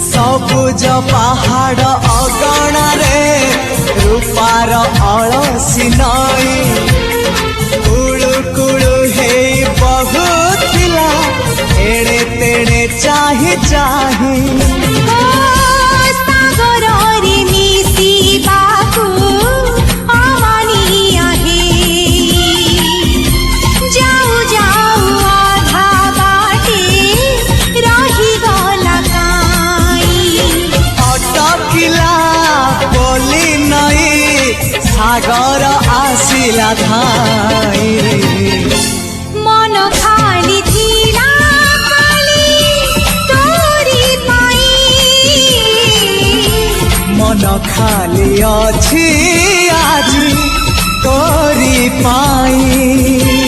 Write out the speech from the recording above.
सबुज पहाड़ अगणारे रूपार अलसी नई कुळु कुळु हे बहुथिला एड़े तेड़े चाही चाही सागर आसिला धाई मन खाली थिला खाली तोरी पाई मन खाली अछि आज तोरी पाई।